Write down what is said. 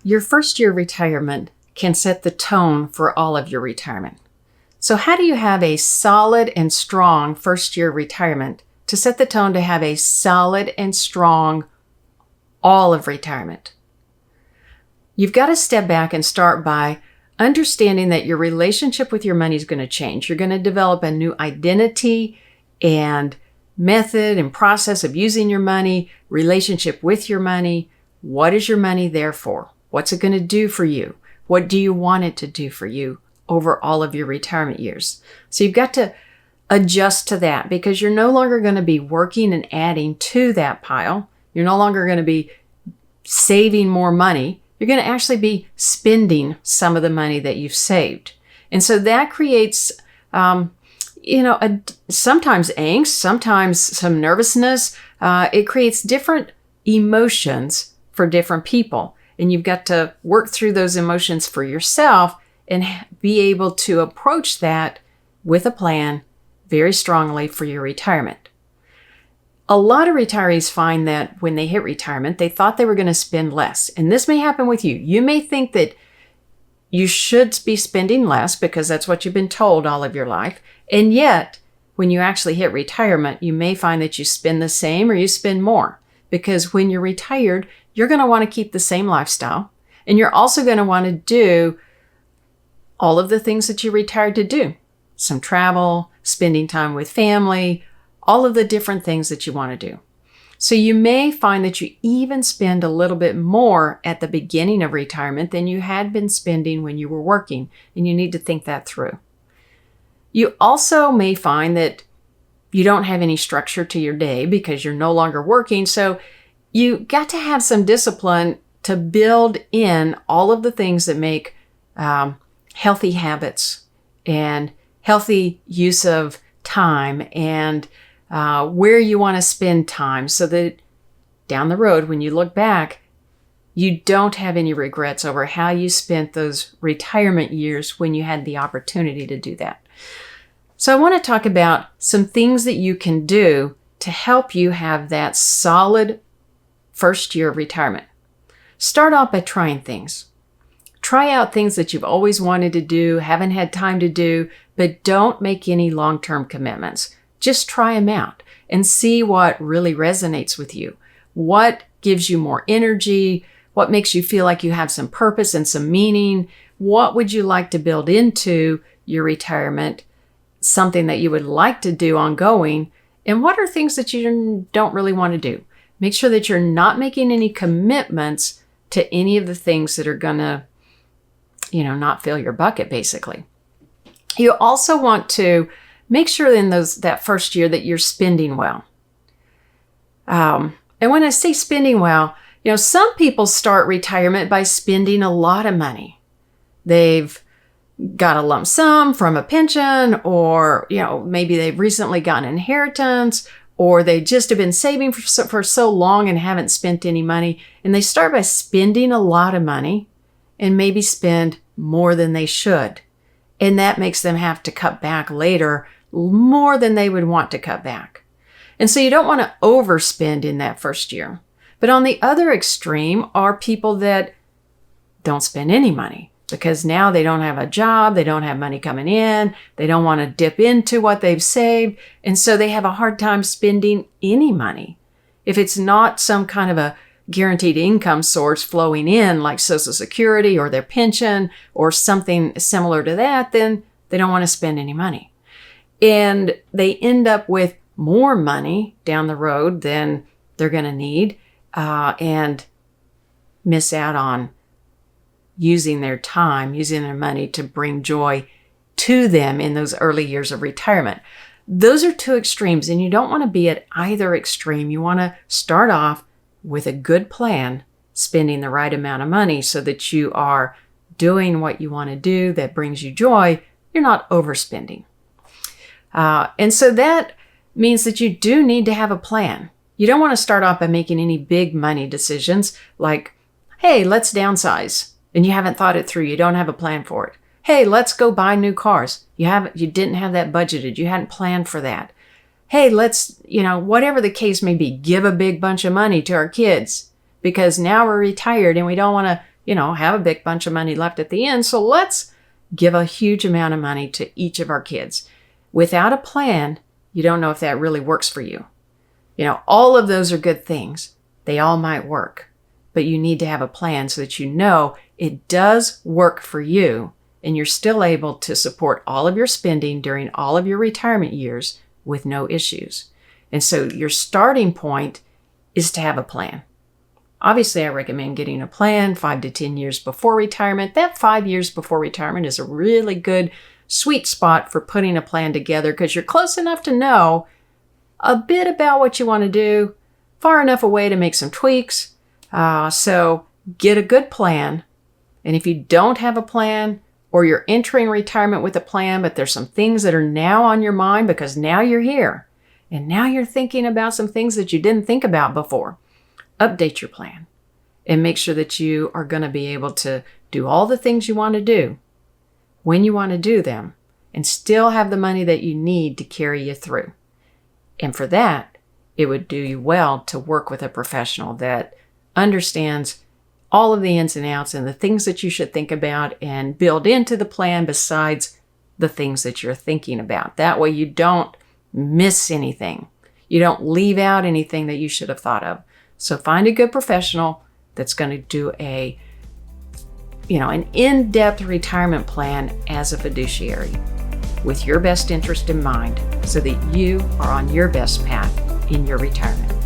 Your first year of retirement can set the tone for all of your retirement. So how do you have a solid and strong first year of retirement to set the tone to have a solid and strong all of retirement? You've got to step back and start by understanding that your relationship with your money is going to change. You're going to develop a new identity and method and process of using your money, relationship with your money. What is your money there for? What's it going to do for you? What do you want it to do for you over all of your retirement years? So you've got to adjust to that because you're no longer going to be working and adding to that pile. You're no longer going to be saving more money. You're going to actually be spending some of the money that you've saved. And so that creates, sometimes angst, sometimes some nervousness. It creates different emotions for different people. And you've got to work through those emotions for yourself and be able to approach that with a plan very strongly for your retirement. A lot of retirees find that when they hit retirement, they thought they were going to spend less. And this may happen with you. You may think that you should be spending less because that's what you've been told all of your life. And yet, when you actually hit retirement, you may find that you spend the same or you spend more. Because when you're retired, you're going to want to keep the same lifestyle. And you're also going to want to do all of the things that you retired to do. Some travel, spending time with family, all of the different things that you want to do. So you may find that you even spend a little bit more at the beginning of retirement than you had been spending when you were working. And you need to think that through. You also may find that you don't have any structure to your day because you're no longer working. So you got to have some discipline to build in all of the things that make healthy habits and healthy use of time and where you want to spend time so that down the road, when you look back, you don't have any regrets over how you spent those retirement years when you had the opportunity to do that. So I want to talk about some things that you can do to help you have that solid first year of retirement. Start off by trying things. Try out things that you've always wanted to do, haven't had time to do, but don't make any long-term commitments. Just try them out and see what really resonates with you. What gives you more energy? What makes you feel like you have some purpose and some meaning? What would you like to build into your retirement? Something that you would like to do ongoing? And what are things that you don't really want to do? Make sure that you're not making any commitments to any of the things that are going to, not fill your bucket, basically. You also want to make sure in that first year that you're spending well. And when I say spending well, some people start retirement by spending a lot of money. They've got a lump sum from a pension, or, maybe they've recently gotten an inheritance, or they just have been saving for so long and haven't spent any money. And they start by spending a lot of money and maybe spend more than they should. And that makes them have to cut back later more than they would want to cut back. And so you don't want to overspend in that first year. But on the other extreme are people that don't spend any money because now they don't have a job, they don't have money coming in, they don't want to dip into what they've saved, and so they have a hard time spending any money. If it's not some kind of a guaranteed income source flowing in like Social Security or their pension or something similar to that, then they don't want to spend any money. And they end up with more money down the road than they're going to need and miss out on using their time, using their money to bring joy to them in those early years of retirement. Those are two extremes, and you don't want to be at either extreme. You want to start off with a good plan, spending the right amount of money so that you are doing what you want to do that brings you joy. You're not overspending. And so that means that you do need to have a plan. You don't want to start off by making any big money decisions like, hey, let's downsize. And you haven't thought it through. You don't have a plan for it. Hey, let's go buy new cars. You didn't have that budgeted. You hadn't planned for that. Hey, let's, whatever the case may be, give a big bunch of money to our kids because now we're retired and we don't want to, have a big bunch of money left at the end. So let's give a huge amount of money to each of our kids. Without a plan, you don't know if that really works for you. All of those are good things. They all might work, but you need to have a plan so that you know it does work for you and you're still able to support all of your spending during all of your retirement years with no issues. And so your starting point is to have a plan. Obviously, I recommend getting a plan 5 to 10 years before retirement. That 5 years before retirement is a really good sweet spot for putting a plan together because you're close enough to know a bit about what you want to do, far enough away to make some tweaks. So get a good plan. And if you don't have a plan or you're entering retirement with a plan, but there's some things that are now on your mind because now you're here and now you're thinking about some things that you didn't think about before, update your plan and make sure that you are going to be able to do all the things you want to do when you want to do them and still have the money that you need to carry you through. And for that, it would do you well to work with a professional that understands all of the ins and outs and the things that you should think about and build into the plan besides the things that you're thinking about. That way you don't miss anything. You don't leave out anything that you should have thought of. So find a good professional that's going to do an in-depth retirement plan as a fiduciary with your best interest in mind so that you are on your best path in your retirement.